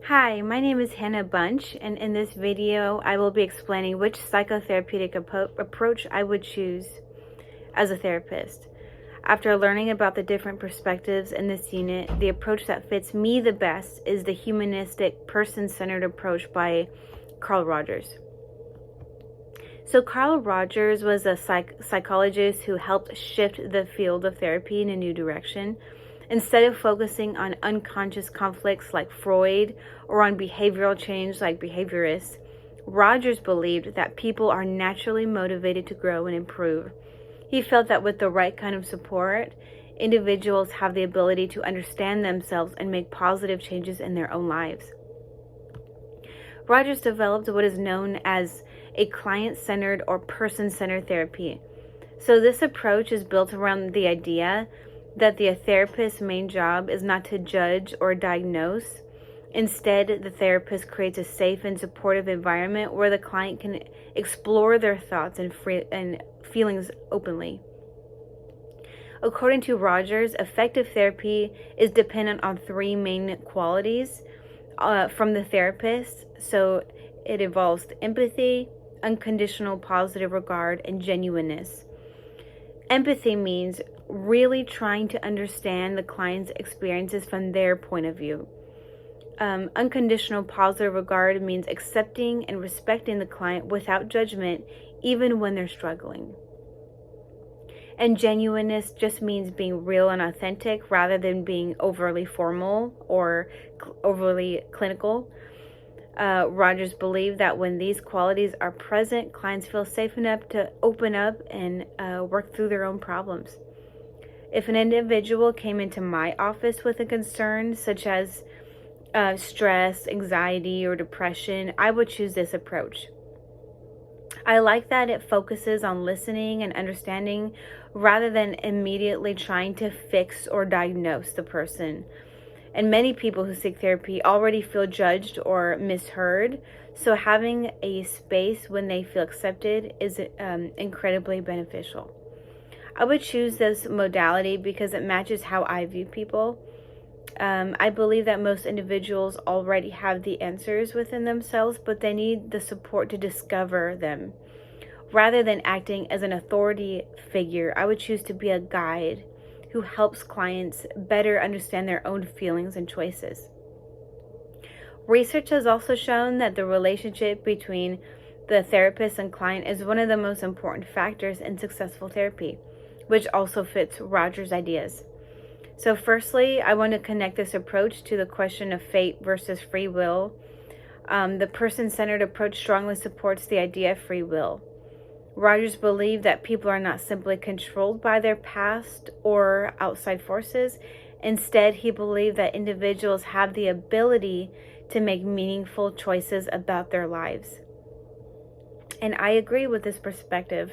Hi, my name is Hannah Bunch, and in this video, I will be explaining which psychotherapeutic approach I would choose as a therapist. After learning about the different perspectives in this unit, the approach that fits me the best is the humanistic, person-centered approach by Carl Rogers. So Carl Rogers was a psychologist who helped shift the field of therapy in a new direction. Instead of focusing on unconscious conflicts like Freud or on behavioral change like behaviorists, Rogers believed that people are naturally motivated to grow and improve. He felt that with the right kind of support, individuals have the ability to understand themselves and make positive changes in their own lives. Rogers developed what is known as a client-centered or person-centered therapy. So this approach is built around the idea that the therapist's main job is not to judge or diagnose. Instead, the therapist creates a safe and supportive environment where the client can explore their thoughts and feelings openly. According to Rogers, effective therapy is dependent on three main qualities from the therapist. So it involves empathy, unconditional positive regard, and genuineness. Empathy means really trying to understand the client's experiences from their point of view. Unconditional positive regard means accepting and respecting the client without judgment, even when they're struggling. And genuineness just means being real and authentic rather than being overly formal or overly clinical. Rogers believed that when these qualities are present, clients feel safe enough to open up and work through their own problems. If an individual came into my office with a concern such as stress, anxiety, or depression, I would choose this approach. I like that it focuses on listening and understanding rather than immediately trying to fix or diagnose the person. And many people who seek therapy already feel judged or misheard, so having a space when they feel accepted is incredibly beneficial. I would choose this modality because it matches how I view people. I believe that most individuals already have the answers within themselves, but they need the support to discover them. Rather than acting as an authority figure, I would choose to be a guide who helps clients better understand their own feelings and choices. Research has also shown that the relationship between the therapist and client is one of the most important factors in successful therapy, which also fits Rogers' ideas. So firstly, I want to connect this approach to the question of fate versus free will. The person-centered approach strongly supports the idea of free will. Rogers believed that people are not simply controlled by their past or outside forces. Instead, he believed that individuals have the ability to make meaningful choices about their lives. And I agree with this perspective.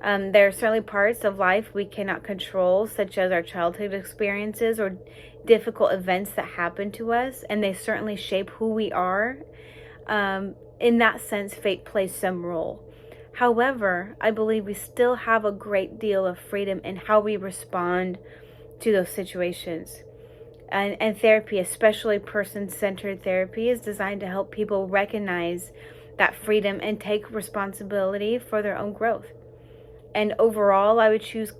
There are certainly parts of life we cannot control, such as our childhood experiences or difficult events that happen to us, and they certainly shape who we are. In that sense, fate plays some role. However, I believe we still have a great deal of freedom in how we respond to those situations. And therapy, especially person-centered therapy, is designed to help people recognize that freedom and take responsibility for their own growth. And overall, I would choose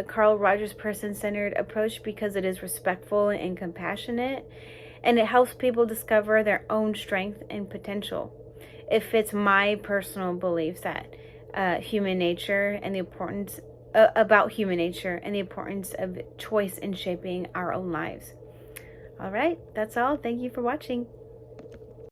Carl Rogers' person-centered approach because it is respectful and compassionate, and it helps people discover their own strength and potential. It fits my personal beliefs that human nature and the importance about human nature and the importance of choice in shaping our own lives. All right, that's all. Thank you for watching.